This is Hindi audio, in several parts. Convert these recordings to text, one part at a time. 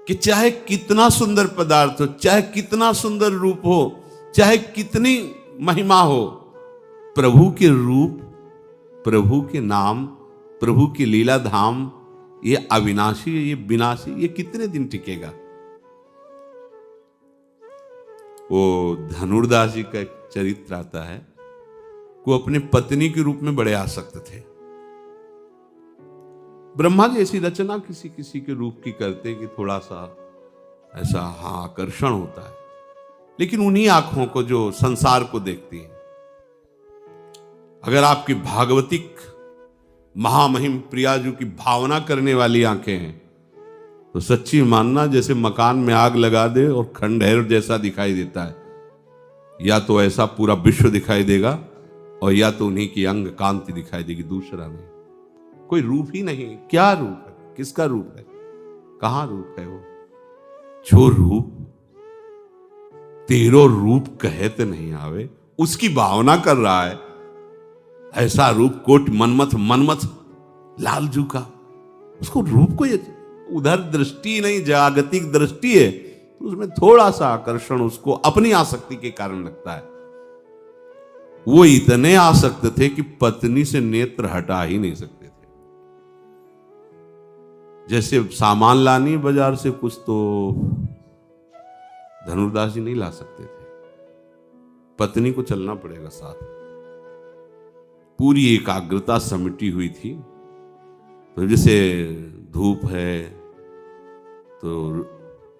कि चाहे कितना सुंदर पदार्थ हो, चाहे कितना सुंदर रूप हो, चाहे कितनी महिमा हो, प्रभु के रूप, प्रभु के नाम, प्रभु की लीला धाम, ये अविनाशी, ये विनाशी, ये कितने दिन टिकेगा। वो धनुर्दास जी का एक चरित्र आता है, वो अपने पत्नी के रूप में बड़े आसक्त थे। ब्रह्मा जी ऐसी रचना किसी किसी के रूप की करते कि थोड़ा सा ऐसा आकर्षण होता है, लेकिन उन्हीं आंखों को जो संसार को देखती है। अगर आपकी भागवतिक महामहिम प्रियाजू की भावना करने वाली आंखें हैं तो सच्ची मानना जैसे मकान में आग लगा दे और खंडहर जैसा दिखाई देता है, या तो ऐसा पूरा विश्व दिखाई देगा और या तो उन्हीं की अंग कांति दिखाई देगी, दूसरा नहीं। कोई रूप ही नहीं। क्या रूप है, किसका रूप है, कहां रूप है वो? जो रूप तेरो रूप कहते नहीं आवे, उसकी भावना कर रहा है। ऐसा रूप कोट मनमथ लालजू का, उसको रूप को ये उधर दृष्टि नहीं, जागतिक दृष्टि है, तो उसमें थोड़ा सा आकर्षण उसको अपनी आसक्ति के कारण लगता है। वो इतने आसक्त थे कि पत्नी से नेत्र हटा ही नहीं सकते थे। जैसे सामान लानी बाजार से कुछ, तो धनुर्दास जी नहीं ला सकते थे, पत्नी को चलना पड़ेगा साथ। पूरी एकाग्रता समिटी हुई थी। तो जैसे धूप है तो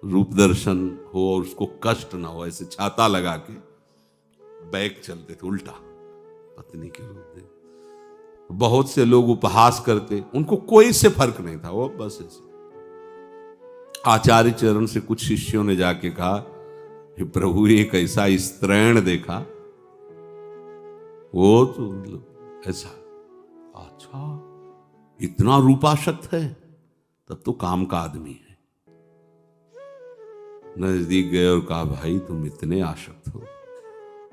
रूप दर्शन हो और उसको कष्ट ना हो, ऐसे छाता लगा के बैग चलते थे उल्टा, पत्नी के रूप में। बहुत से लोग उपहास करते, उनको कोई से फर्क नहीं था, वो बस ऐसे। आचार्य चरण से कुछ शिष्यों ने जाके कहा, हे प्रभु एक ऐसा स्त्रैण देखा, वो तो ऐसा, अच्छा इतना रूपाशक्त है, तब तो काम का आदमी है। नजदीक गए और कहा, भाई तुम इतने आसक्त हो,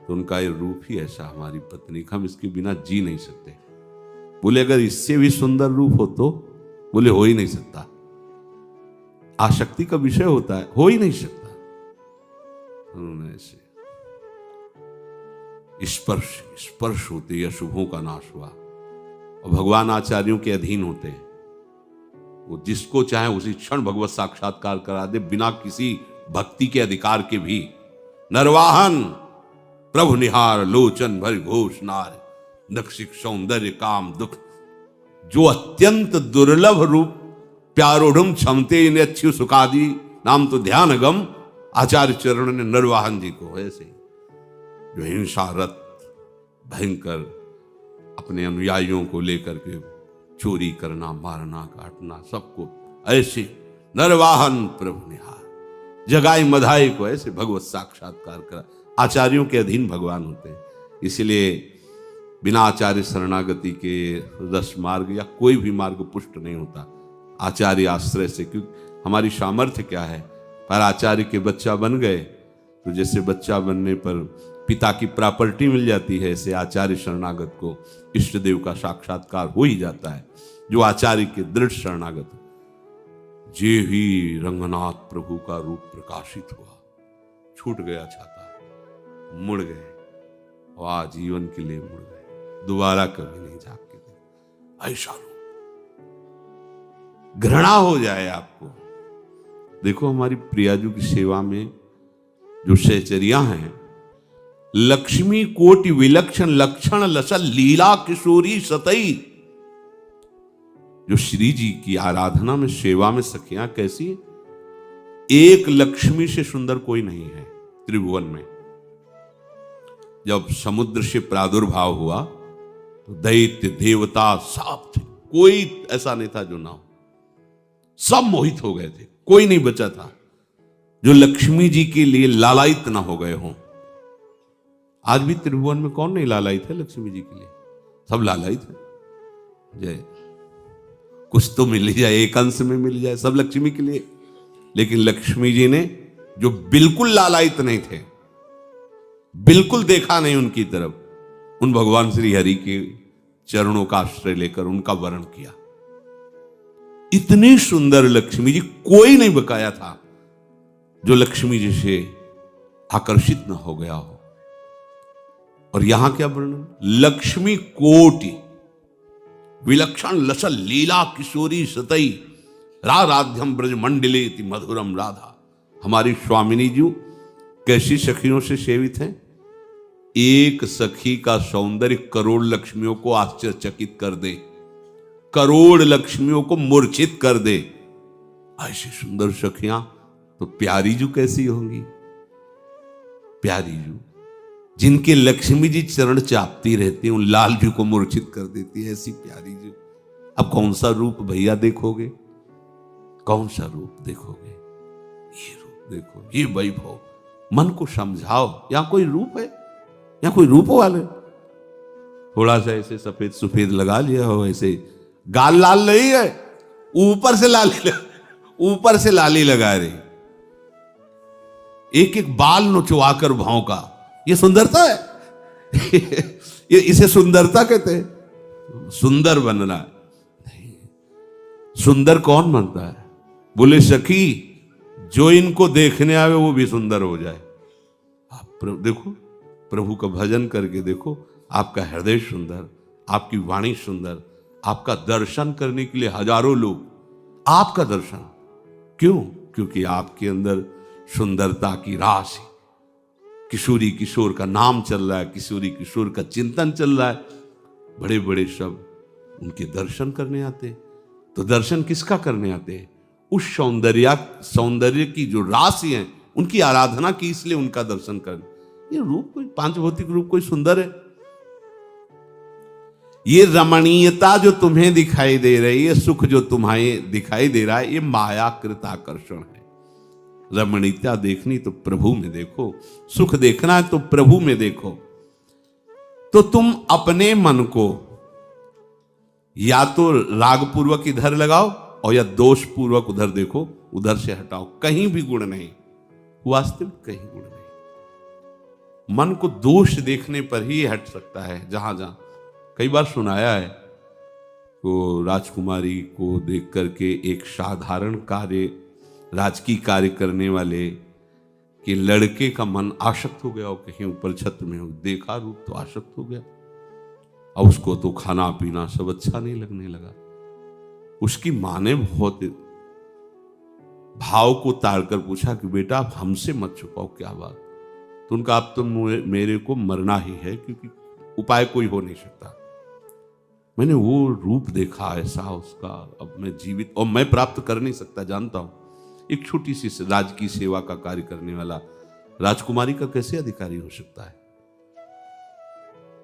तो उनका ये रूप ही ऐसा, हमारी पत्नी का, हम इसके बिना जी नहीं सकते। बोले अगर इससे भी सुंदर रूप हो तो? बोले हो ही नहीं सकता, आसक्ति का विषय होता है, हो ही नहीं सकता। उन्होंने ऐसे स्पर्श होते या शुभों का नाश हुआ, और भगवान आचार्यों के अधीन होते हैं। वो जिसको चाहे उसी क्षण भगवत साक्षात्कार करा दे, बिना किसी भक्ति के अधिकार के भी। नरवाहन प्रभु निहार लोचन भर घोष नार, नक्षिक सौंदर्य काम दुख, जो अत्यंत दुर्लभ रूप प्यारोढ़ क्षमते इन अच्छी सुखादि नाम तो ध्यान गम। आचार्य चरण ने नरवाहन जी को ऐसे, जो हिंसारत भयंकर अपने अनुयायियों को लेकर के चोरी करना, मारना, काटना, सबको ऐसे नरवाहन प्रभु निहार, जगाई मधाई को ऐसे भगवत साक्षात्कार करा। आचार्यों के अधीन भगवान होते हैं, इसलिए बिना आचार्य शरणागति के रस मार्ग या कोई भी मार्ग पुष्ट नहीं होता, आचार्य आश्रय से। क्योंकि हमारी सामर्थ्य क्या है, पर आचार्य के बच्चा बन गए तो जैसे बच्चा बनने पर पिता की प्रॉपर्टी मिल जाती है, ऐसे आचार्य शरणागत को इष्ट देव का साक्षात्कार हो ही जाता है। जो आचार्य के दृढ़ शरणागत, जे ही रंगनाथ प्रभु का रूप प्रकाशित हुआ, छूट गया छाता, मुड़ गए और आजीवन के लिए मुड़ गए, दोबारा कभी नहीं झांक के देख। ऐसा रूप घृणा हो जाए आपको। देखो हमारी प्रियाजू की सेवा में जो सहचरियां हैं, लक्ष्मी कोटि विलक्षण लक्षण लसल लीला किशोरी सतई। जो श्री जी की आराधना में, सेवा में सखियां कैसी, एक लक्ष्मी से सुंदर कोई नहीं है त्रिभुवन में। जब समुद्र से प्रादुर्भाव हुआ तो दैत्य देवता सब थे, कोई ऐसा नहीं था जो ना हो, सब मोहित हो गए थे, कोई नहीं बचा था जो लक्ष्मी जी के लिए लालायित ना हो गए हों। आज भी त्रिभुवन में कौन नहीं लालायित है लक्ष्मी जी के लिए? सब लालायित है। जय कुछ तो मिल जाए, एक अंश में मिल जाए, सब लक्ष्मी के लिए। लेकिन लक्ष्मी जी ने जो बिल्कुल लालायित नहीं थे, बिल्कुल देखा नहीं उनकी तरफ, उन भगवान श्री हरि के चरणों का आश्रय लेकर उनका वर्ण किया। इतनी सुंदर लक्ष्मी जी, कोई नहीं बकाया था। जो लक्ष्मी जी से आकर्षित न हो गया हो। और यहां क्या वर्णन, लक्ष्मी कोटि विलक्षण लसल लीला किशोरी सतई राराध्यम ब्रज मंडले मधुरम राधा। हमारी स्वामिनी जी कैसी सखियों से सेवित हैं? एक सखी का सौंदर्य करोड़ लक्ष्मियों को आश्चर्यचकित कर दे, करोड़ लक्ष्मियों को मूर्छित कर दे। ऐसी सुंदर सखियां तो प्यारी जू कैसी होंगी? प्यारी जू जिनके लक्ष्मी जी चरण चापती रहती हैं, उन लाल जी को मूर्छित कर देती है, ऐसी प्यारी जू। अब कौन सा रूप भैया देखोगे? कौन सा रूप देखोगे? ये रूप देखो, ये वैभव। मन को समझाओ, यहां कोई रूप है? यहां कोई रूप वाले? थोड़ा सा ऐसे सफेद सफेद लगा लिया हो, ऐसे गाल लाल नहीं है, ऊपर से लाली लगा रही, एक एक बाल नोचवाकर भौंका। ये सुंदरता है? ये इसे सुंदरता कहते हैं? सुंदर बनना नहीं। सुंदर कौन बनता है? बोले सखी, जो इनको देखने आवे वो भी सुंदर हो जाए। आप देखो, प्रभु का भजन करके देखो, आपका हृदय सुंदर, आपकी वाणी सुंदर, आपका दर्शन करने के लिए हजारों लोग, आपका दर्शन क्यों? क्योंकि आपके अंदर सुंदरता की राशि, किशोरी किशोर का नाम चल रहा है, किशोरी किशोर का चिंतन चल रहा है, बड़े बड़े सब उनके दर्शन करने आते। तो दर्शन किसका करने आते हैं? उस सौंदर्य की जो राशि है, उनकी आराधना की, इसलिए उनका दर्शन करने। ये रूप कोई पांच भौतिक रूप कोई सुंदर है? ये रमणीयता जो तुम्हें दिखाई दे रही है, सुख जो तुम्हें दिखाई दे रहा है, ये मायाकृत आकर्षण है। रमणीयता देखनी तो प्रभु में देखो, सुख देखना है तो प्रभु में देखो। तो तुम अपने मन को या तो रागपूर्वक इधर लगाओ और या दोषपूर्वक उधर देखो, उधर से हटाओ। कहीं भी गुण नहीं, वास्तविक कहीं गुण नहीं। मन को दोष देखने पर ही हट सकता है। जहां जहां कई बार सुनाया है, तो राजकुमारी को देख करके एक साधारण कार्य, राजकीय कार्य करने वाले कि लड़के का मन आसक्त हो गया, और कहीं ऊपर छत में हो, देखा रूप तो आसक्त हो गया। अब उसको तो खाना पीना सब अच्छा नहीं लगने लगा। उसकी मां ने बहुत भाव को ताड़कर पूछा कि बेटा आप हमसे मत छुपाओ, क्या बात? तो उनका अब तो मेरे को मरना ही है, क्योंकि उपाय कोई हो नहीं सकता। मैंने वो रूप देखा ऐसा उसका, अब मैं जीवित और मैं प्राप्त कर नहीं सकता, जानता हूं। एक छोटी सी राजकीय सेवा का कार्य करने वाला राजकुमारी का कैसे अधिकारी हो सकता है?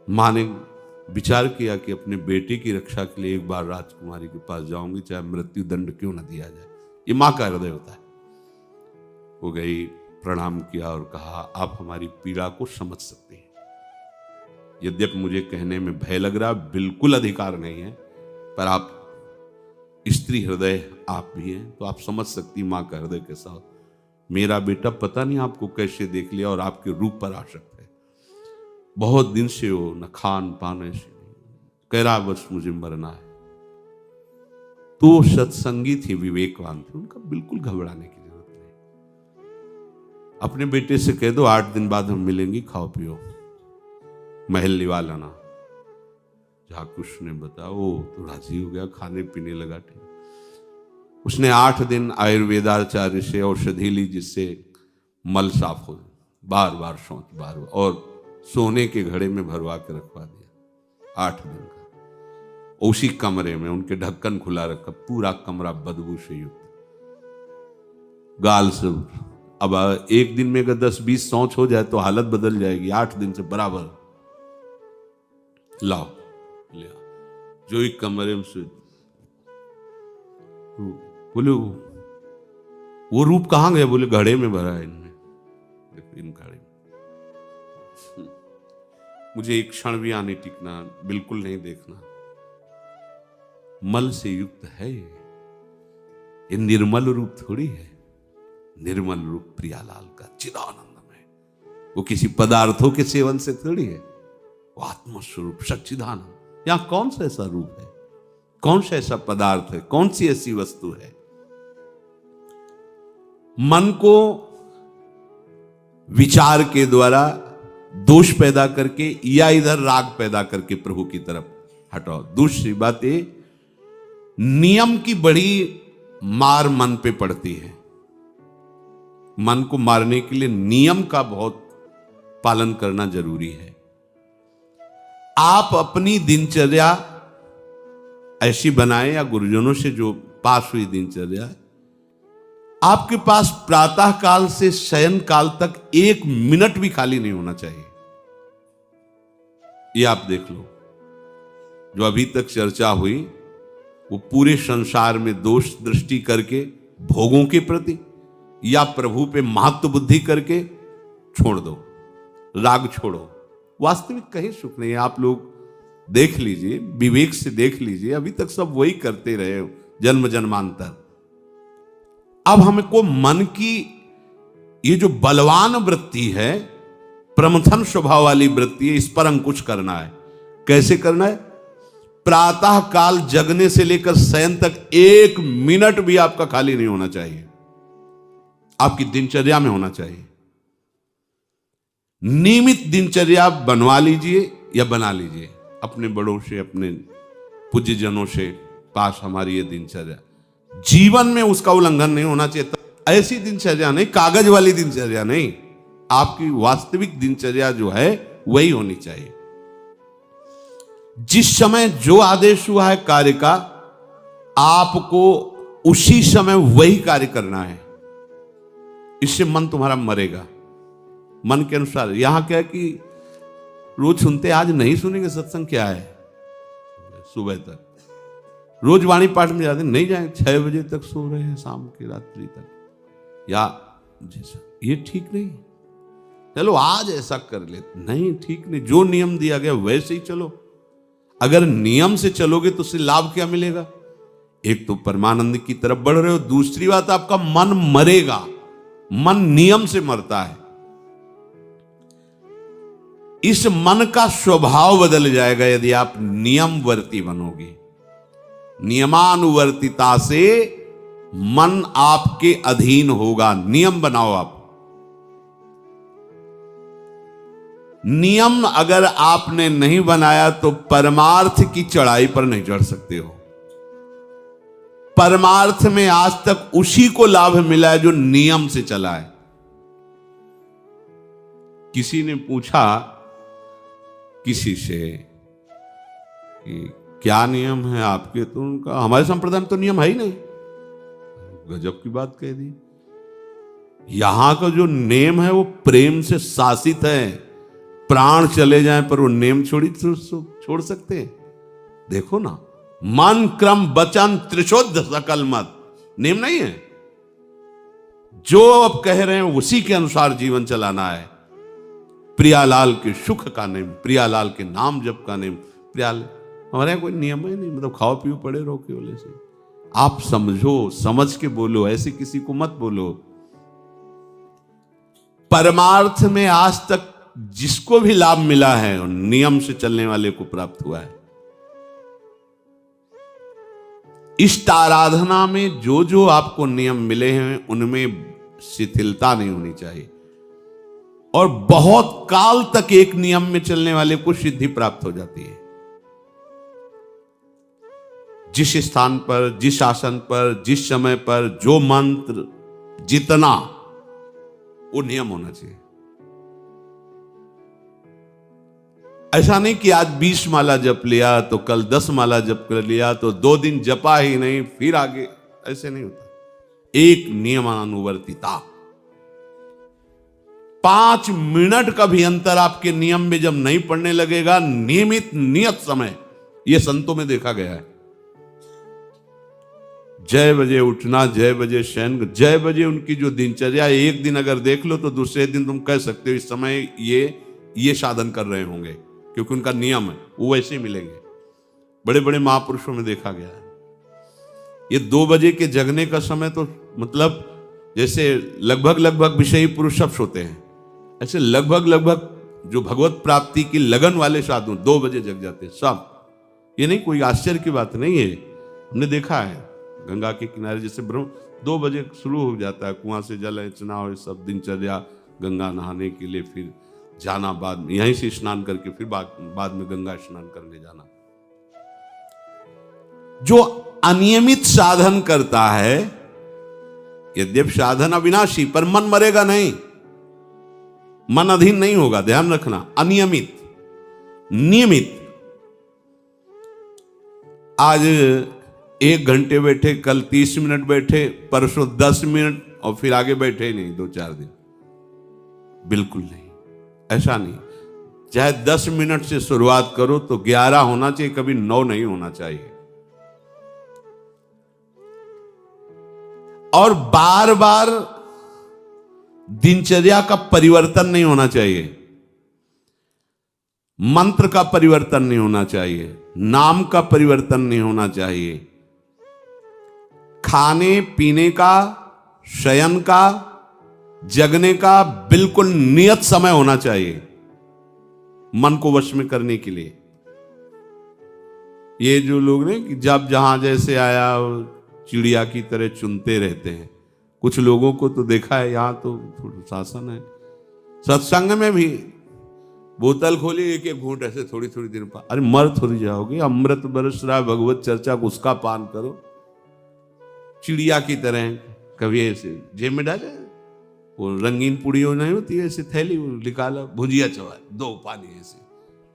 मां ने विचार किया कि अपने बेटे की रक्षा के लिए एक बार राजकुमारी के पास जाऊंगी, चाहे मृत्यु दंड क्यों न दिया जाए। ये मां का हृदय होता है। वो गई, प्रणाम किया और कहा, आप हमारी पीड़ा को समझ सकते हैं। यद्यपि मुझे कहने में भय लग रहा, बिल्कुल अधिकार नहीं है, पर आप स्त्री हृदय आप भी हैं, तो आप समझ सकती मां का हृदय कैसा हो। मेरा बेटा पता नहीं आपको कैसे देख लिया और आपके रूप पर आसक्त है। बहुत दिन से वो न खान पान ऐसे कह रहा, बस मुझे मरना है। तो सत्संगी थी, विवेकवान थे, उनका बिल्कुल घबराने की जरूरत नहीं। अपने बेटे से कह दो 8 दिन बाद हम मिलेंगे, खाओ पियो, महल लिवा लाना। झाकुश ने बताया, वो तो राजी हो गया, खाने पीने लगा। ठीक, उसने 8 दिन आयुर्वेदाचार्य से औषधि ली, जिससे मल साफ हो, बार बार शौच, बार बार, और सोने के घड़े में भरवा के रखवा दिया 8 दिन का। उसी कमरे में उनके ढक्कन खुला रखा, पूरा कमरा बदबू से युक्त, गाल से। अब 1 दिन में अगर 10-20 शौच हो जाए तो हालत बदल जाएगी। 8 दिन से बराबर लाओ लिया, जो एक कमरे में से। बोले वो रूप कहां गया? बोले घड़े में भरा है इनमें, देखो इन घड़े में। मुझे एक क्षण भी आने टिकना, बिल्कुल नहीं देखना। मल से युक्त है ये निर्मल रूप थोड़ी है। निर्मल रूप प्रियालाल का चिदानंदम है। वो किसी पदार्थों के सेवन से थोड़ी है, वो आत्मस्वरूप सच्चिदानंद। यहां कौन सा ऐसा रूप है, कौन सा ऐसा पदार्थ है, कौन सी ऐसी वस्तु है? मन को विचार के द्वारा दोष पैदा करके या इधर राग पैदा करके प्रभु की तरफ हटाओ। दूसरी बात ये, नियम की बड़ी मार मन पे पड़ती है। मन को मारने के लिए नियम का बहुत पालन करना जरूरी है। आप अपनी दिनचर्या ऐसी बनाएं, या गुरुजनों से जो पास हुई दिनचर्या, आपके पास प्रातः काल से शयन काल तक 1 मिनट भी खाली नहीं होना चाहिए। ये आप देख लो, जो अभी तक चर्चा हुई वो पूरे संसार में दोष दृष्टि करके भोगों के प्रति या प्रभु पे महत्व बुद्धि करके छोड़ दो, राग छोड़ो। वास्तविक कहीं सुख नहीं है। आप लोग देख लीजिए, विवेक से देख लीजिए, अभी तक सब वही करते रहे हो जन्म जन्मांतर। अब हमको मन की ये जो बलवान वृत्ति है, प्रमथन स्वभाव वाली वृत्ति है, इस पर अंकुश करना है। कैसे करना है? प्रातः काल जगने से लेकर शयन तक 1 मिनट भी आपका खाली नहीं होना चाहिए, आपकी दिनचर्या में होना चाहिए। नियमित दिनचर्या बनवा लीजिए या बना लीजिए अपने बड़ों से, अपने पूज्यजनों से पास हमारी ये दिनचर्या, जीवन में उसका उल्लंघन नहीं होना चाहिए। ऐसी दिनचर्या नहीं, कागज वाली दिनचर्या नहीं, आपकी वास्तविक दिनचर्या जो है वही होनी चाहिए। जिस समय जो आदेश हुआ है कार्य का, आपको उसी समय वही कार्य करना है। इससे मन तुम्हारा मरेगा, मन के अनुसार। यहां क्या है कि रोज सुनते, आज नहीं सुनेंगे सत्संग, क्या है सुबह तक, रोज वाणी पाठ में जाते नहीं जाएंगे, 6 बजे तक सो रहे हैं, शाम की रात्रि तक, या जैसा, ये ठीक नहीं। चलो आज ऐसा कर ले, नहीं ठीक नहीं, जो नियम दिया गया वैसे ही चलो। अगर नियम से चलोगे तो उससे लाभ क्या मिलेगा? एक तो परमानंद की तरफ बढ़ रहे हो, दूसरी बात आपका मन मरेगा। मन नियम से मरता है। इस मन का स्वभाव बदल जाएगा यदि आप नियमवर्ती बनोगे। नियमानुवर्तिता से मन आपके अधीन होगा। नियम बनाओ आप। नियम अगर आपने नहीं बनाया तो परमार्थ की चढ़ाई पर नहीं चढ़ सकते हो। परमार्थ में आज तक उसी को लाभ मिला है जो नियम से चला है। किसी ने पूछा किसी से कि क्या नियम है आपके, तो उनका हमारे संप्रदाय में तो नियम है ही नहीं। गजब की बात कह दी। यहां का जो नेम है वो प्रेम से शासित है। प्राण चले जाएं पर वो नेम छोड़ सकते हैं? देखो ना, मन क्रम वचन त्रिशुद्ध सकल मत, नेम नहीं है। जो अब कह रहे हैं उसी के अनुसार जीवन चलाना है। प्रियालाल के सुख का नेम, प्रियालाल के नाम जप का नेम। प्रियालाल हमारे यहाँ कोई नियम ही नहीं, मतलब खाओ पियो पड़े रहो केवल से। आप समझो, समझ के बोलो, ऐसे किसी को मत बोलो। परमार्थ में आज तक जिसको भी लाभ मिला है नियम से चलने वाले को प्राप्त हुआ है। इष्ट आराधना में जो जो आपको नियम मिले हैं उनमें शिथिलता नहीं होनी चाहिए, और बहुत काल तक एक नियम में चलने वाले को सिद्धि प्राप्त हो जाती है। जिस स्थान पर, जिस आसन पर, जिस समय पर जो मंत्र जितना, वो नियम होना चाहिए। ऐसा नहीं कि आज 20 माला जप लिया तो कल 10 माला जप कर लिया तो 2 दिन जपा ही नहीं फिर आगे, ऐसे नहीं होता। एक नियमानुवर्तिता। 5 मिनट का भी अंतर आपके नियम में जब नहीं पड़ने लगेगा, नियमित नियत समय, यह संतों में देखा गया है। 6 बजे उठना, 6 बजे शयन, 6 बजे उनकी जो दिनचर्या, एक दिन अगर देख लो तो दूसरे दिन तुम कह सकते हो इस समय ये साधन कर रहे होंगे, क्योंकि उनका नियम है, वो वैसे ही मिलेंगे। बड़े बड़े महापुरुषों में देखा गया है। ये 2 बजे के जगने का समय तो मतलब जैसे लगभग विषयी पुरुष सब सोते हैं, ऐसे लगभग जो भगवत प्राप्ति की लगन वाले साधु 2 बजे जग जाते हैं सब। ये नहीं, कोई आश्चर्य की बात नहीं है। हमने देखा है गंगा के किनारे जैसे ब्रह्म 2 बजे शुरू हो जाता है, कुआं से जल अर्चना और सब दिनचर्या गंगा नहाने के लिए, फिर जाना बाद में, यहीं से स्नान करके फिर बाद में गंगा स्नान करने जाना। जो अनियमित साधन करता है, यद्यपि साधन अविनाशी, पर मन मरेगा नहीं, मन अधीन नहीं होगा, ध्यान रखना। अनियमित, नियमित, आज 1 घंटे बैठे, कल 30 मिनट बैठे, परसों 10 मिनट, और फिर आगे बैठे ही नहीं 2-4 दिन, बिल्कुल नहीं, ऐसा नहीं। चाहे 10 मिनट से शुरुआत करो तो 11 होना चाहिए, कभी 9 नहीं होना चाहिए। और बार बार दिनचर्या का परिवर्तन नहीं होना चाहिए, मंत्र का परिवर्तन नहीं होना चाहिए, नाम का परिवर्तन नहीं होना चाहिए, खाने पीने का, शयन का, जगने का बिल्कुल नियत समय होना चाहिए मन को वश में करने के लिए। ये जो लोग ने कि जब जहां जैसे आया चिड़िया की तरह चुनते रहते हैं, कुछ लोगों को तो देखा है, यहां तो शासन है, सत्संग में भी बोतल खोली, एक घूंट ऐसे थोड़ी थोड़ी देर पर, अरे मर थोड़ी जाओगे, अमृत बरस रहा भगवत चर्चा, उसका पान करो। चिड़िया की तरह कभी ऐसे जेब में डाले, वो रंगीन पुड़ियों नहीं होती ऐसे थैली निकाला, भुजिया चवा, 2 पानी, ऐसे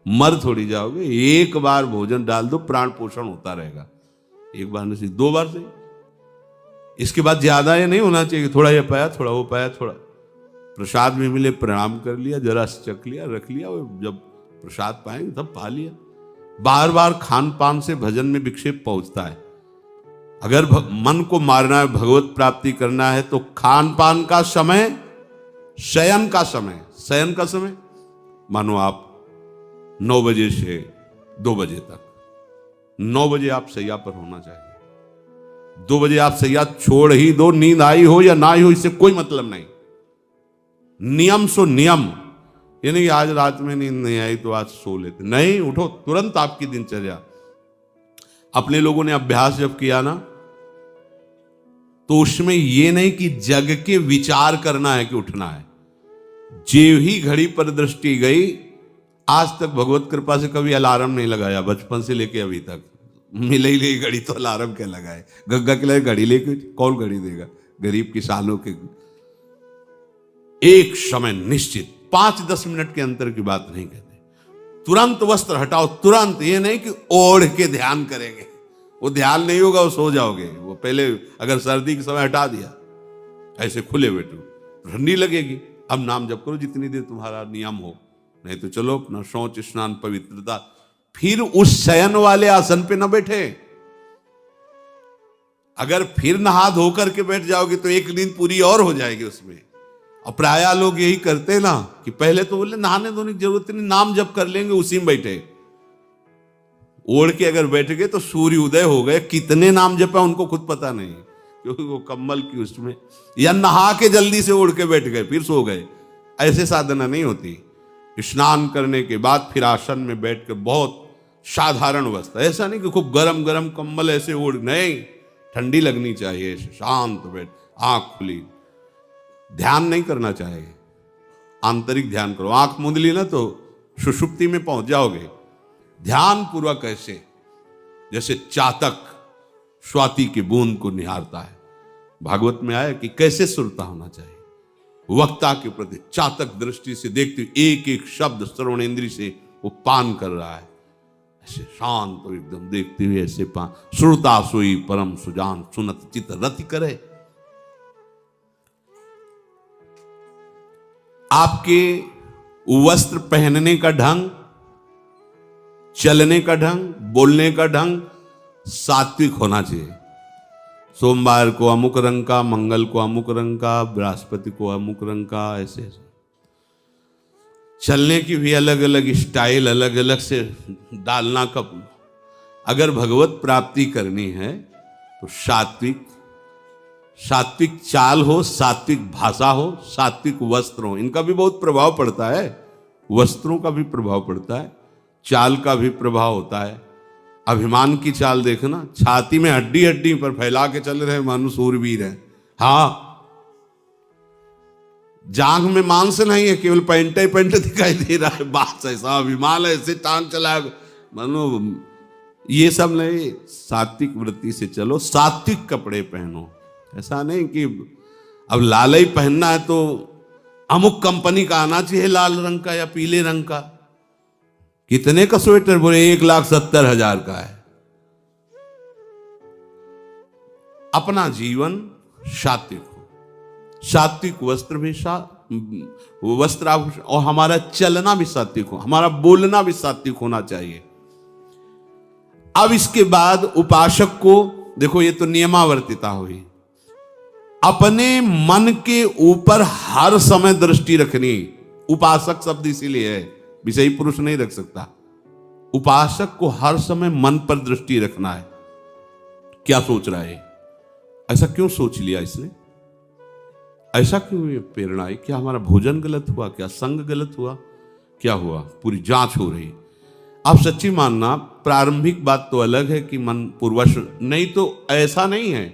मर थोड़ी जाओगे। एक बार भोजन डाल दो, प्राण पोषण होता रहेगा, एक बार नहीं 2 बार से। इसके बाद ज्यादा ये नहीं होना चाहिए, थोड़ा ये पाया, थोड़ा वो पाया, थोड़ा प्रसाद में मिले प्रणाम कर लिया, जरा चख लिया, रख लिया, जब प्रसाद पाएंगे तब पा लिया। बार बार खान पान से भजन में विक्षेप पहुंचता है। अगर मन को मारना है, भगवत प्राप्ति करना है, तो खान पान का समय, शयन का समय, शयन का समय मानो आप 9 बजे से 2 बजे तक, 9 बजे आप सैया पर होना चाहिए। 2 बजे आप सैया छोड़ ही दो, नींद आई हो या ना आई हो, इससे कोई मतलब नहीं। नियम सो नियम, ये नहीं आज रात में नींद नहीं आई तो आज सो लेते, नहीं, उठो तुरंत। आपकी दिनचर्या, अपने लोगों ने अभ्यास जब किया ना, तो उसमें ये नहीं कि जग के विचार करना है कि उठना है, जो ही घड़ी पर दृष्टि गई, आज तक भगवत कृपा से कभी अलार्म नहीं लगाया, बचपन से लेके अभी तक। मिले ही नहीं घड़ी तो अलार्म क्या लगाए, गंगा के लिए घड़ी लेके कौन घड़ी देगा, गरीब किसानों के। एक समय निश्चित 5-10 मिनट के अंतर की बात नहीं कहते, तुरंत वस्त्र हटाओ, तुरंत। ये नहीं कि ओढ़ के ध्यान करेंगे, वो ध्यान नहीं होगा, वो सो जाओगे। वो पहले अगर सर्दी के समय हटा दिया, ऐसे खुले बैठो, ठंडी लगेगी। अब नाम जप करो जितनी देर तुम्हारा नियम हो, नहीं तो चलो अपना शौच स्नान पवित्रता, फिर उस शयन वाले आसन पे न बैठे। अगर फिर नहा धो करके बैठ जाओगे तो एक नींद पूरी और हो जाएगी उसमें। और प्राय लोग यही करते ना कि पहले तो बोले नहाने धोने की जरूरत नहीं, नाम जप कर लेंगे, उसी में बैठे। ओढ़ के अगर बैठ गए तो सूर्य उदय हो गए, कितने नाम जपा उनको खुद पता नहीं, क्योंकि वो कम्बल की उसमें, या नहा के जल्दी से ओढ़ के बैठ गए फिर सो गए। ऐसे साधना नहीं होती। स्नान करने के बाद फिर आसन में बैठ कर बहुत साधारण अवस्था, ऐसा नहीं कि खूब गरम गरम कंबल ऐसे ओढ़, नहीं, ठंडी लगनी चाहिए, शांत बैठ, आंख खुली, ध्यान नहीं करना चाहिए, आंतरिक ध्यान करो। आंख मूंद ली ना तो सुषुप्ति में पहुंच जाओगे। ध्यान पूर्वक ऐसे, जैसे चातक स्वाति की बूंद को निहारता है। भागवत में आया कि कैसे सुरता होना चाहिए, वक्ता के प्रति चातक दृष्टि से देखते हुए एक एक शब्द श्रवणेंद्री से वो पान कर रहा है, ऐसे शांत तो एकदम देखते हुए ऐसे पान। श्रुता सोई परम सुजान, सुनत चित रति करे। आपके वस्त्र पहनने का ढंग, चलने का ढंग, बोलने का ढंग सात्विक होना चाहिए। सोमवार को अमुक रंग का, मंगल को अमुक रंग का, बृहस्पति को अमुक रंग का, ऐसे ऐसे। चलने की भी अलग अलग स्टाइल, अलग अलग से डालना कब। अगर भगवत प्राप्ति करनी है तो सात्विक चाल हो, सात्विक भाषा हो, सात्विक वस्त्र हो। इनका भी बहुत प्रभाव पड़ता है, वस्त्रों का भी प्रभाव पड़ता है, चाल का भी प्रभाव होता है। अभिमान की चाल देखना, छाती में हड्डी हड्डी पर फैला के चल रहे मानो सूरवीर है। हाँ, जांघ में मांस नहीं है, केवल पैंट ही पैंट दिखाई दे रहा है, बात ऐसा विमाल ऐसे टांग चला, मानो ये सब नहीं। सात्विक वृत्ति से चलो, सात्विक कपड़े पहनो। ऐसा नहीं कि अब लाल ही पहनना है तो अमुक कंपनी का आना चाहिए, लाल रंग का या पीले रंग का। कितने का स्वेटर? बोले 1,70,000 का है। अपना जीवन सात्विक हो, सात्विक वस्त्र भी वस्त्र और हमारा चलना भी सात्विक हो, हमारा बोलना भी सात्विक होना चाहिए। अब इसके बाद उपासक को देखो, ये तो नियमावर्तिता हुई। अपने मन के ऊपर हर समय दृष्टि रखनी। उपासक शब्द इसीलिए है, विषयी पुरुष नहीं रख सकता। उपासक को हर समय मन पर दृष्टि रखना है। क्या सोच रहा है, ऐसा क्यों सोच लिया इसने, ऐसा क्यों ये प्रेरणा आई? क्या हमारा भोजन गलत हुआ, क्या संग गलत हुआ, क्या हुआ? पूरी जांच हो रही। आप सच्ची मानना, प्रारंभिक बात तो अलग है कि मन पूर्वश, नहीं तो ऐसा नहीं है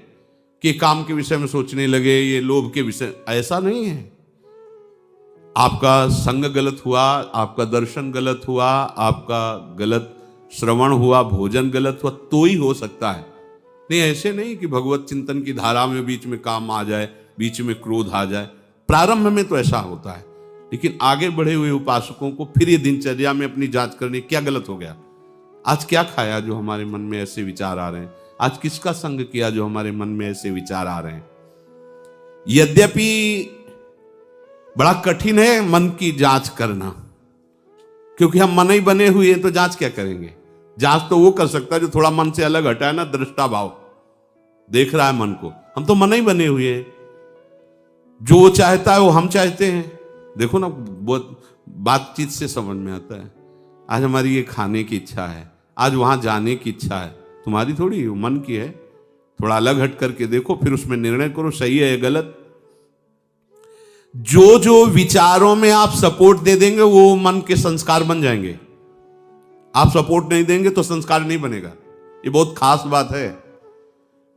कि काम के विषय में सोचने लगे, ये लोभ के विषय, ऐसा नहीं है। आपका संग गलत हुआ, आपका दर्शन गलत हुआ, आपका गलत श्रवण हुआ, भोजन गलत हुआ तो ही हो सकता है। नहीं, ऐसे नहीं कि भगवत चिंतन की धारा में बीच में काम आ जाए, बीच में क्रोध आ जाए। प्रारंभ में तो ऐसा होता है, लेकिन आगे बढ़े हुए उपासकों को फिर ये दिनचर्या में अपनी जांच करनी, क्या गलत हो गया, आज क्या खाया जो हमारे मन में ऐसे विचार आ रहे हैं, आज किसका संग किया जो हमारे मन में ऐसे विचार आ रहे हैं। यद्यपि बड़ा कठिन है मन की जांच करना, क्योंकि हम मन ही बने हुए हैं, तो जांच क्या करेंगे? जांच तो वो कर सकता है जो थोड़ा मन से अलग हटा है ना, दृष्टा भाव देख रहा है मन को। हम तो मन ही बने हुए हैं, जो वो चाहता है वो हम चाहते हैं। देखो ना, बहुत बातचीत से समझ में आता है। आज हमारी ये खाने की इच्छा है, आज वहां जाने की इच्छा है, तुम्हारी थोड़ी, मन की है। थोड़ा अलग हट करके देखो, फिर उसमें निर्णय करो, सही है या गलत। जो जो विचारों में आप सपोर्ट दे देंगे वो मन के संस्कार बन जाएंगे। आप सपोर्ट नहीं देंगे तो संस्कार नहीं बनेगा। ये बहुत खास बात है।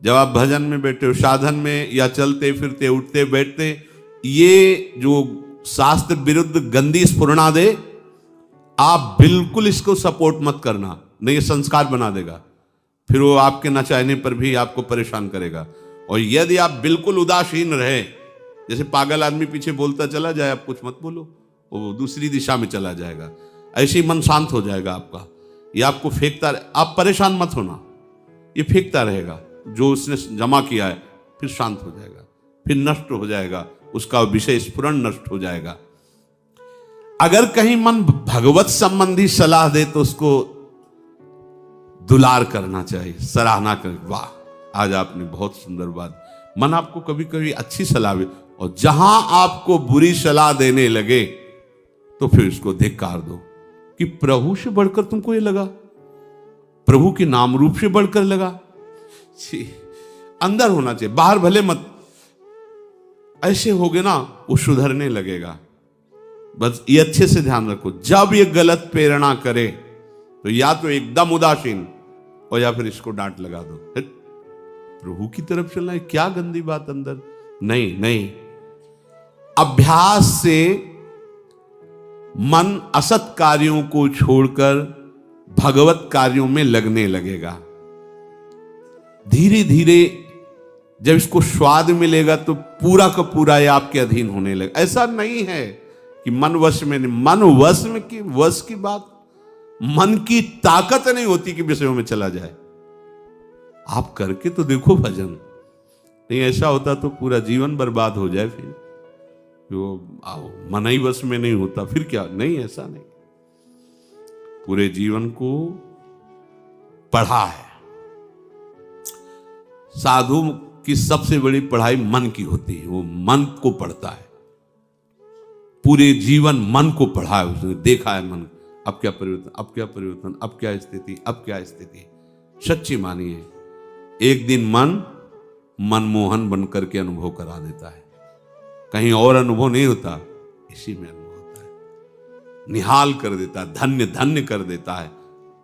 जब आप भजन में बैठे हो, साधन में, या चलते फिरते उठते बैठते, ये जो शास्त्र विरुद्ध गंदी स्फुरणा दे, आप बिल्कुल इसको सपोर्ट मत करना, नहीं ये संस्कार बना देगा। फिर वो आपके न चाहने पर भी आपको परेशान करेगा। और यदि आप बिल्कुल उदासीन रहे, जैसे पागल आदमी पीछे बोलता चला जाए, आप कुछ मत बोलो, वो दूसरी दिशा में चला जाएगा, ऐसे ही मन शांत हो जाएगा आपका। ये आपको फेंकता रहे, आप परेशान मत होना, ये फेंकता रहेगा जो उसने जमा किया है, फिर शांत हो जाएगा, फिर नष्ट हो जाएगा, उसका विषय स्फुरण नष्ट हो जाएगा। अगर कहीं मन भगवत संबंधी सलाह दे तो उसको दुलार करना चाहिए, सराहना कर, वाह आज आपने बहुत सुंदर बात। मन आपको कभी कभी अच्छी सलाह दे, और जहां आपको बुरी सलाह देने लगे तो फिर उसको धिक्कार दो कि प्रभु से बढ़कर तुमको ये लगा, प्रभु के नाम रूप से बढ़कर लगा। अंदर होना चाहिए, बाहर भले मत। ऐसे हो गए ना, वो सुधरने लगेगा। बस ये अच्छे से ध्यान रखो, जब ये गलत प्रेरणा करे तो या तो एकदम उदासीन, और या फिर इसको डांट लगा दो, प्रभु की तरफ चलना है, क्या गंदी बात अंदर। नहीं नहीं, अभ्यास से मन असत कार्यों को छोड़कर भगवत कार्यों में लगने लगेगा। धीरे धीरे जब इसको स्वाद मिलेगा तो पूरा का पूरा ये आपके अधीन होने लगेगा। ऐसा नहीं है कि मन वश में नहीं, मन वश में की वश की बात, मन की ताकत नहीं होती कि विषयों में चला जाए। आप करके तो देखो भजन, नहीं ऐसा होता तो पूरा जीवन बर्बाद हो जाए। फिर जो मन ही वश में नहीं होता फिर क्या? नहीं, ऐसा नहीं। पूरे जीवन को पढ़ा है। साधु की सबसे बड़ी पढ़ाई मन की होती है, वो मन को पढ़ता है, पूरे जीवन मन को पढ़ा है, उसने देखा है मन, अब क्या परिवर्तन, अब क्या परिवर्तन, अब क्या स्थिति, अब क्या स्थिति। सच्ची मानिए, एक दिन मन मनमोहन बनकर के अनुभव करा देता है। कहीं और अनुभव नहीं होता, इसी में अनुभव होता है। निहाल कर देता है, धन्य धन्य कर देता है।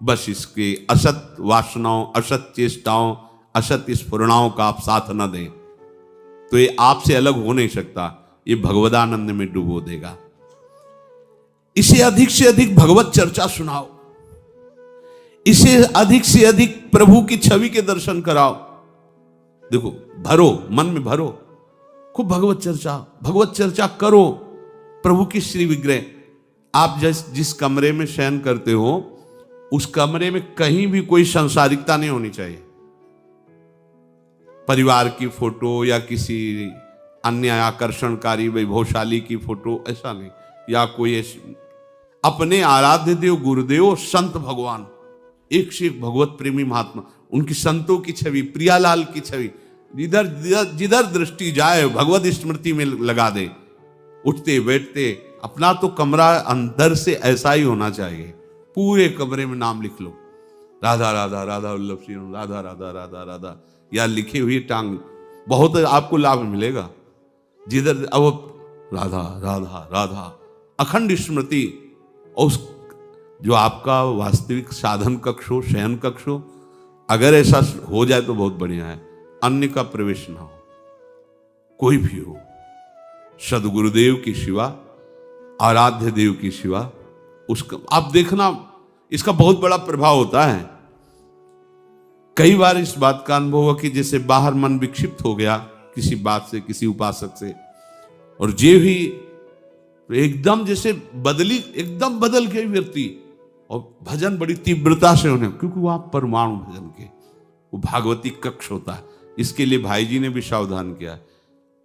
बस इसके असत वासनाओं, असत चेष्टाओं, असत स्फुरणाओं का आप साथ न दें तो ये आपसे अलग हो नहीं सकता। ये भगवदानंद में डुबो देगा। इसे अधिक से अधिक भगवत चर्चा सुनाओ, इसे अधिक से अधिक प्रभु की छवि के दर्शन कराओ। देखो, भरो, मन में भरो, खूब भगवत चर्चा करो। प्रभु की श्री विग्रह, आप जिस कमरे में शयन करते हो उस कमरे में कहीं भी कोई सांसारिकता नहीं होनी चाहिए। परिवार की फोटो या किसी अन्य आकर्षणकारी वैभवशाली की फोटो, ऐसा नहीं। या कोई अपने आराध्य देव गुरुदेव संत भगवान, एक से एक भगवत प्रेमी महात्मा, उनकी संतों की छवि, प्रियालाल की छवि, जिधर दृष्टि जाए भगवत स्मृति में लगा दे। उठते बैठते अपना तो कमरा अंदर से ऐसा ही होना चाहिए, पूरे कमरे में नाम लिख लो, राधा राधा राधा वल्लभ सिंह, राधा राधा राधा राधा, या लिखी हुई टांग, बहुत आपको लाभ मिलेगा। जिधर अब राधा राधा राधा, अखंड स्मृति। और उस जो आपका वास्तविक साधन कक्ष हो, शयन कक्ष हो, अगर ऐसा हो जाए तो बहुत बढ़िया है। अन्य का प्रवेश ना हो, कोई भी हो, सदगुरुदेव की शिवा, आराध्य देव की शिवा, उसका आप देखना, इसका बहुत बड़ा प्रभाव होता है। कई बार इस बात का अनुभव हुआ कि जैसे बाहर मन विक्षिप्त हो गया किसी बात से, किसी उपासक से, और जे भी एकदम जैसे एकदम बदल गई व्यक्ति, और भजन बड़ी तीव्रता से होने, क्योंकि वहां परमाणु भजन के वो भागवती कक्ष होता है। इसके लिए भाई जी ने भी सावधान किया।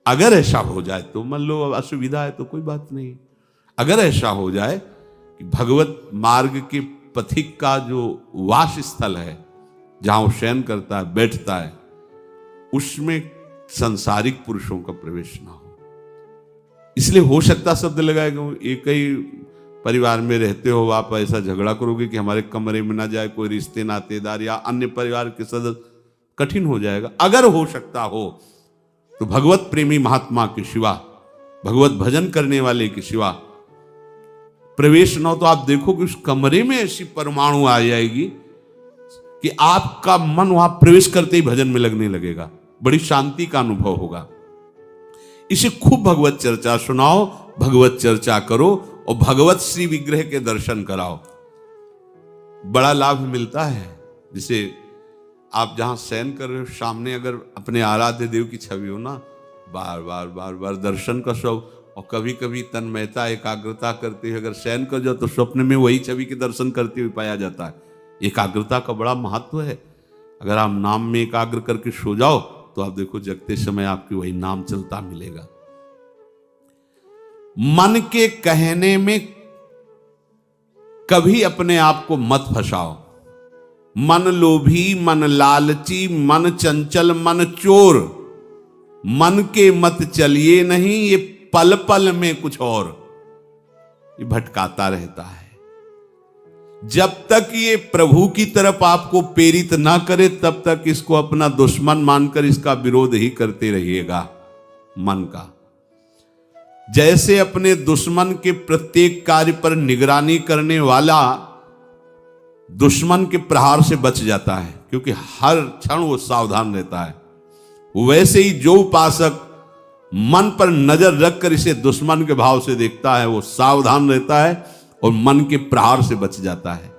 अगर ऐसा हो जाए तो, मान लो असुविधा है तो कोई बात नहीं, अगर ऐसा हो जाए कि भगवत मार्ग के पथिक का जो वास स्थल है, जहां वो शयन करता है, बैठता है, उसमें सांसारिक पुरुषों का प्रवेश ना हो। इसलिए हो सकता शब्द लगाएगा, एक ही परिवार में रहते हो, आप ऐसा झगड़ा करोगे कि हमारे कमरे में ना जाए कोई रिश्ते नातेदार या अन्य परिवार के सदस्य, कठिन हो जाएगा। अगर हो सकता हो तो भगवत प्रेमी महात्मा के शिवा, भगवत भजन करने वाले के शिवा प्रवेश न हो, तो आप देखो कि उस कमरे में ऐसी परमाणु आ जाएगी कि आपका मन वहां प्रवेश करते ही भजन में लगने लगेगा, बड़ी शांति का अनुभव होगा। इसे खूब भगवत चर्चा सुनाओ, भगवत चर्चा करो, और भगवत श्री विग्रह के दर्शन कराओ, बड़ा लाभ मिलता है। जिसे आप जहां शयन कर रहे हो, सामने अगर अपने आराध्य देव की छवि हो ना, बार बार बार बार दर्शन का शौक, और कभी कभी तन्मयता एकाग्रता करते हुए अगर शयन कर जाओ तो स्वप्न में वही छवि के दर्शन करते हुए पाया जाता है। एकाग्रता का बड़ा महत्व है। अगर आप नाम में एकाग्र करके सो जाओ तो आप देखो जगते समय आपकी वही नाम चलता मिलेगा। मन के कहने में कभी अपने आप को मत फंसाओ। मन लोभी, मन लालची, मन चंचल, मन चोर, मन के मत चलिए नहीं, ये पल पल में कुछ और, ये भटकाता रहता है। जब तक ये प्रभु की तरफ आपको प्रेरित ना करे तब तक इसको अपना दुश्मन मानकर इसका विरोध ही करते रहिएगा। मन का जैसे अपने दुश्मन के प्रत्येक कार्य पर निगरानी करने वाला दुश्मन के प्रहार से बच जाता है, क्योंकि हर क्षण वो सावधान रहता है, वैसे ही जो उपासक मन पर नजर रखकर इसे दुश्मन के भाव से देखता है वो सावधान रहता है और मन के प्रहार से बच जाता है।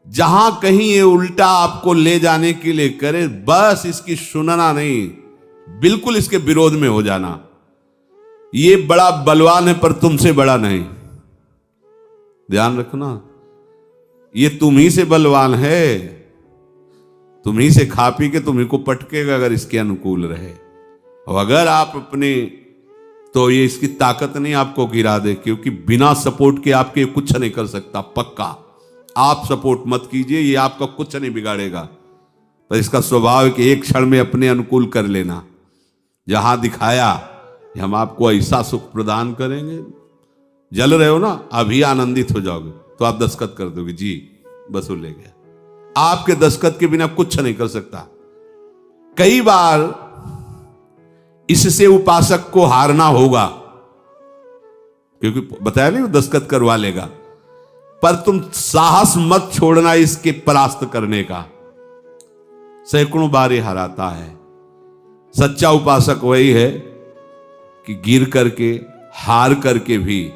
जहां कहीं ये उल्टा आपको ले जाने के लिए करे, बस इसकी सुनना नहीं, बिल्कुल इसके विरोध में हो जाना। ये बड़ा बलवान है पर तुमसे बड़ा नहीं, ध्यान रखना, ये तुम ही से बलवान है, तुम ही से खा पी के तुम्ही को पटकेगा अगर इसके अनुकूल रहे। और अगर आप अपने, तो ये इसकी ताकत नहीं आपको गिरा दे, क्योंकि बिना सपोर्ट के आपके कुछ नहीं कर सकता। पक्का आप सपोर्ट मत कीजिए, ये आपका कुछ नहीं बिगाड़ेगा, पर इसका स्वभाव है कि एक क्षण में अपने अनुकूल कर लेना। जहां दिखाया कि हम आपको ऐसा सुख प्रदान करेंगे, जल रहे हो ना, अभी आनंदित हो जाओगे तो आप दस्तखत कर दोगे, जी बस वो ले गया। आपके दस्तखत के बिना कुछ नहीं कर सकता। कई बार इससे उपासक को हारना होगा, क्योंकि बताया नहीं वो दस्तखत करवा लेगा, पर तुम साहस मत छोड़ना इसके परास्त करने का। सैकड़ों बार ये हराता है। सच्चा उपासक वही है कि गिर करके हार करके भी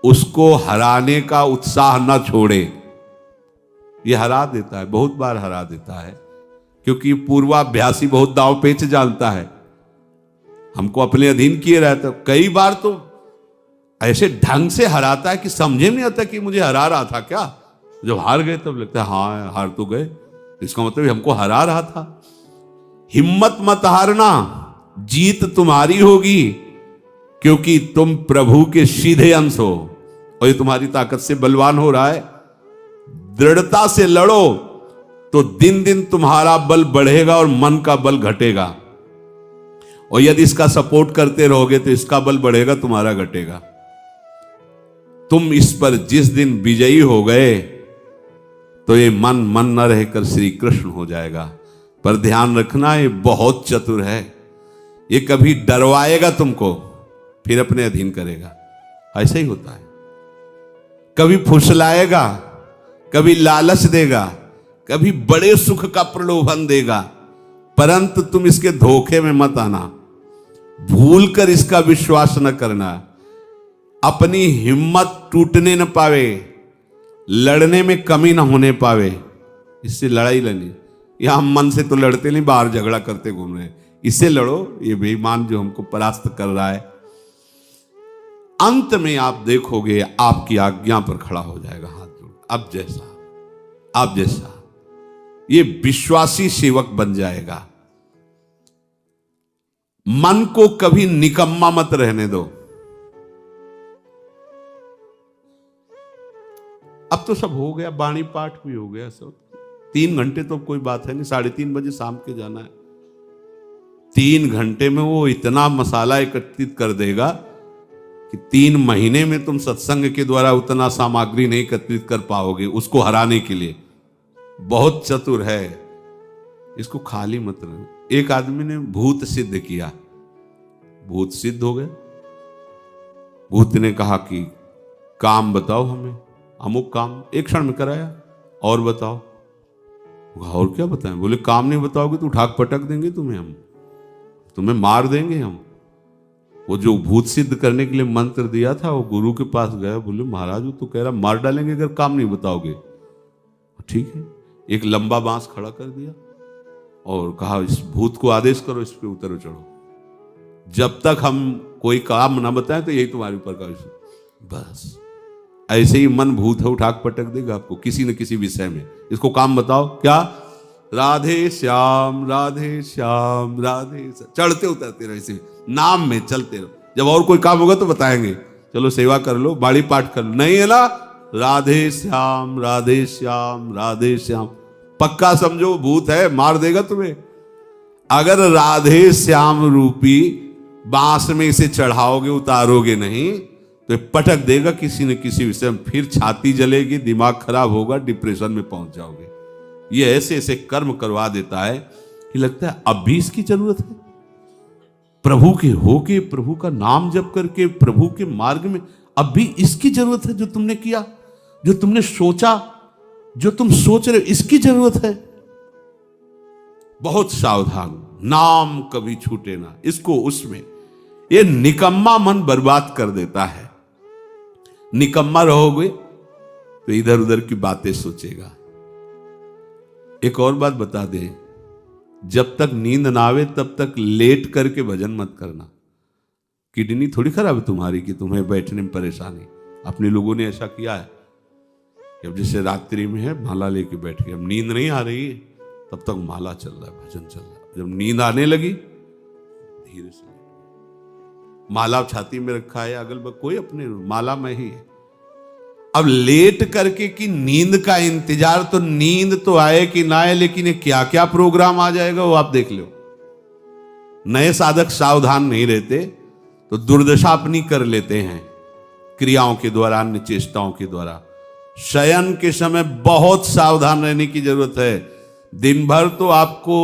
उसको हराने का उत्साह न छोड़े। ये हरा देता है, बहुत बार हरा देता है, क्योंकि पूर्वाभ्यासी बहुत दांव पेच जानता है। हमको अपने अधीन किए रहता, कई बार तो ऐसे ढंग से हराता है कि समझे नहीं आता कि मुझे हरा रहा था क्या। जब हार गए तब लगता है हाँ हार तो गए, इसका मतलब हमको हरा रहा था। हिम्मत मत हारना, जीत तुम्हारी होगी, क्योंकि तुम प्रभु के सीधे अंश हो और ये तुम्हारी ताकत से बलवान हो रहा है। दृढ़ता से लड़ो तो दिन दिन तुम्हारा बल बढ़ेगा और मन का बल घटेगा, और यदि इसका सपोर्ट करते रहोगे तो इसका बल बढ़ेगा, तुम्हारा घटेगा। तुम इस पर जिस दिन विजयी हो गए तो ये मन मन न रहकर श्री कृष्ण हो जाएगा। पर ध्यान रखना, ये बहुत चतुर है, ये कभी डरवाएगा तुमको फिर अपने अधीन करेगा। ऐसा ही होता है, कभी फुसलाएगा, कभी लालच देगा, कभी बड़े सुख का प्रलोभन देगा, परंतु तुम इसके धोखे में मत आना, भूल कर इसका विश्वास न करना। अपनी हिम्मत टूटने न पावे, लड़ने में कमी न होने पावे, इससे लड़ाई लड़नी। यहां हम मन से तो लड़ते नहीं, बाहर झगड़ा करते घूम रहे हैं, इससे लड़ो, ये बेईमान जो हमको परास्त कर रहा है। अंत में आप देखोगे आपकी आज्ञा पर खड़ा हो जाएगा हाथ जोड़, अब जैसा आप जैसा, ये विश्वासी सेवक बन जाएगा। मन को कभी निकम्मा मत रहने दो। अब तो सब हो गया, वाणी पाठ भी हो गया सब, 3 घंटे तो कोई बात है नहीं, 3:30 बजे शाम के जाना है। 3 घंटे में वो इतना मसाला एकत्रित कर देगा कि 3 महीने में तुम सत्संग के द्वारा उतना सामग्री नहीं एकत्रित कर पाओगे उसको हराने के लिए। बहुत चतुर है, इसको खाली मत रहना। एक आदमी ने भूत सिद्ध किया, भूत सिद्ध हो गया। भूत ने कहा कि काम बताओ हमें, अमुक काम, एक क्षण में कराया, और बताओ। और क्या बताएं? बोले काम नहीं बताओगे तो उठा पटक देंगे तुम्हें, हम तुम्हें मार देंगे हम। वो जो भूत सिद्ध करने के लिए मंत्र दिया था वो गुरु के पास गया, बोले महाराज वो तो कह रहा मार डालेंगे अगर काम नहीं बताओगे। ठीक है, एक लंबा बांस खड़ा कर दिया और कहा इस भूत को आदेश करो, इस पे उतरो चढ़ो, जब तक हम कोई काम ना बताएं तो यही तुम्हारे ऊपर का विषय। बस ऐसे ही मन भूत है, उठा पटक देगा आपको किसी न किसी विषय में। इसको काम बताओ, क्या? राधे श्याम राधे श्याम राधे श्याम, चढ़ते उतरते रहो, इसी नाम में चलते रहो। जब और कोई काम होगा तो बताएंगे, चलो सेवा कर लो, बाड़ी पाठ कर लो, नहीं है ना, राधे श्याम राधे श्याम राधे श्याम। पक्का समझो भूत है, मार देगा तुम्हें। अगर राधे श्याम रूपी बांस में इसे चढ़ाओगे, उतारोगे नहीं तो पटक देगा किसी न किसी विषय में, फिर छाती जलेगी, दिमाग खराब होगा, डिप्रेशन में पहुंच जाओगे। ये ऐसे ऐसे कर्म करवा देता है कि लगता है अब भी इसकी जरूरत है। प्रभु के होके, प्रभु का नाम जप करके, प्रभु के मार्ग में अब भी इसकी जरूरत है। जो तुमने किया, जो तुमने सोचा, जो तुम सोच रहे हो, इसकी जरूरत है। बहुत सावधान, नाम कभी छूटे ना इसको। उसमें ये निकम्मा मन बर्बाद कर देता है। निकम्मा रहोगे तो इधर उधर की बातें सोचेगा। एक और बात बता दे, जब तक नींद ना आवे तब तक लेट करके भजन मत करना। किडनी थोड़ी खराब है तुम्हारी कि तुम्हें बैठने में परेशानी। अपने लोगों ने ऐसा किया है कि अब जैसे रात्रि में है माला लेके बैठ गए, अब नींद नहीं आ रही है तब तक माला चल रहा है, भजन चल रहा है। जब नींद आने लगी धीरे से माला छाती में रखा है, अगल बगल कोई अपने माला में ही है। अब लेट करके कि नींद का इंतजार, तो नींद तो आए कि ना आए, लेकिन ये क्या क्या प्रोग्राम आ जाएगा वो आप देख लो। नए साधक सावधान नहीं रहते तो दुर्दशा अपनी कर लेते हैं क्रियाओं के द्वारा, अन्य चेष्टाओं के द्वारा। शयन के समय बहुत सावधान रहने की जरूरत है। दिन भर तो आपको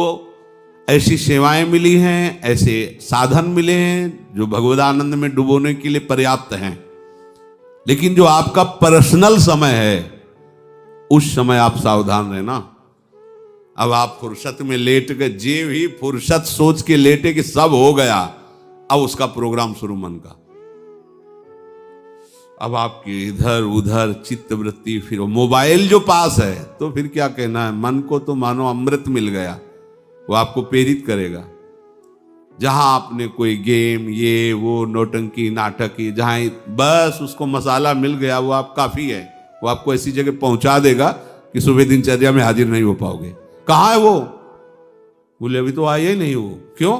ऐसी सेवाएं मिली हैं, ऐसे साधन मिले हैं जो भगवदानंद में डुबोने के लिए पर्याप्त हैं, लेकिन जो आपका पर्सनल समय है उस समय आप सावधान रहना। अब आप फुर्सत में लेट गए, जे भी फुर्सत सोच के लेटे कि सब हो गया, अब उसका प्रोग्राम शुरू मन का। अब आपकी इधर उधर चित्तवृत्ति, फिर मोबाइल जो पास है तो फिर क्या कहना है, मन को तो मानो अमृत मिल गया, वो आपको प्रेरित करेगा। जहां आपने कोई गेम ये वो नौटंकी नाटक की, जहां बस उसको मसाला मिल गया वो आप काफी है, वो आपको ऐसी जगह पहुंचा देगा कि सुबह दिनचर्या में हाजिर नहीं हो पाओगे। कहां है वो? बोले अभी तो आया ही नहीं वो। क्यों?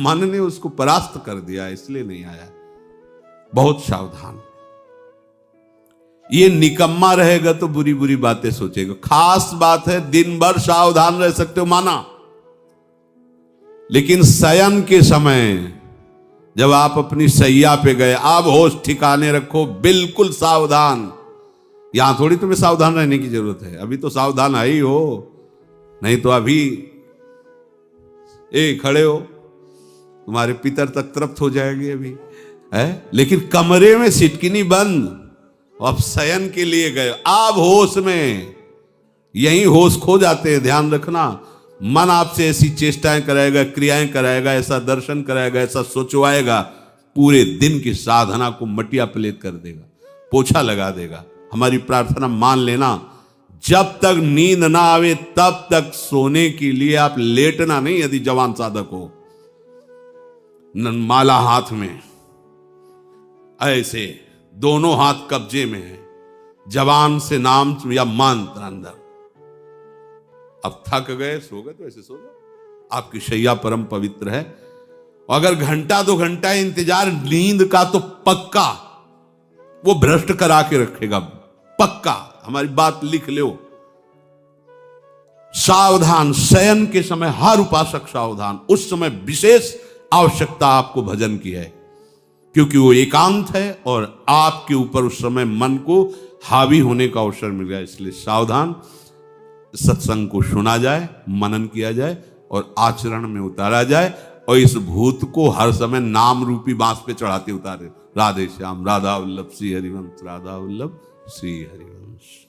मन ने उसको परास्त कर दिया, इसलिए नहीं आया। बहुत सावधान। ये निकम्मा रहेगा तो बुरी बुरी बातें सोचेगा। खास बात है दिन भर सावधान रह सकते हो माना, लेकिन शयन के समय जब आप अपनी सैया पे गए, आप होश ठिकाने रखो, बिल्कुल सावधान। यहां थोड़ी तुम्हें सावधान रहने की जरूरत है, अभी तो सावधान आई हो, नहीं तो अभी खड़े हो, तुम्हारे पितर तक तृप्त हो जाएंगे अभी है। लेकिन कमरे में सिटकिनी बंद, अब शयन के लिए गए, आप होश में, यही होश खो जाते हैं। ध्यान रखना, मन आपसे ऐसी चेष्टाएं कराएगा, क्रियाएं कराएगा, ऐसा दर्शन कराएगा, ऐसा सोचवाएगा, पूरे दिन की साधना को मटिया पलेट कर देगा, पोछा लगा देगा। हमारी प्रार्थना मान लेना, जब तक नींद ना आवे तब तक सोने के लिए आप लेटना नहीं। यदि जवान साधक हो, माला हाथ में, ऐसे दोनों हाथ कब्जे में है, जवान से नाम या मंत्र अंदर। अब थक गए, सो गए तो ऐसे सो जाओ, आपकी शैया परम पवित्र है। अगर घंटा 2 घंटा इंतजार नींद का तो पक्का वो भ्रष्ट करा के रखेगा, पक्का। हमारी बात लिख लो। सावधान, शयन के समय हर उपासक सावधान। उस समय विशेष आवश्यकता आपको भजन की है, क्योंकि वो एकांत है और आपके ऊपर उस समय मन को हावी होने का अवसर मिल गया। इसलिए सावधान, सत्संग को सुना जाए, मनन किया जाए और आचरण में उतारा जाए, और इस भूत को हर समय नाम रूपी बांस पे चढ़ाते उतारे। राधे श्याम, राधा वल्लभ श्री हरिवंश, राधा वल्लभ श्री हरिवंश।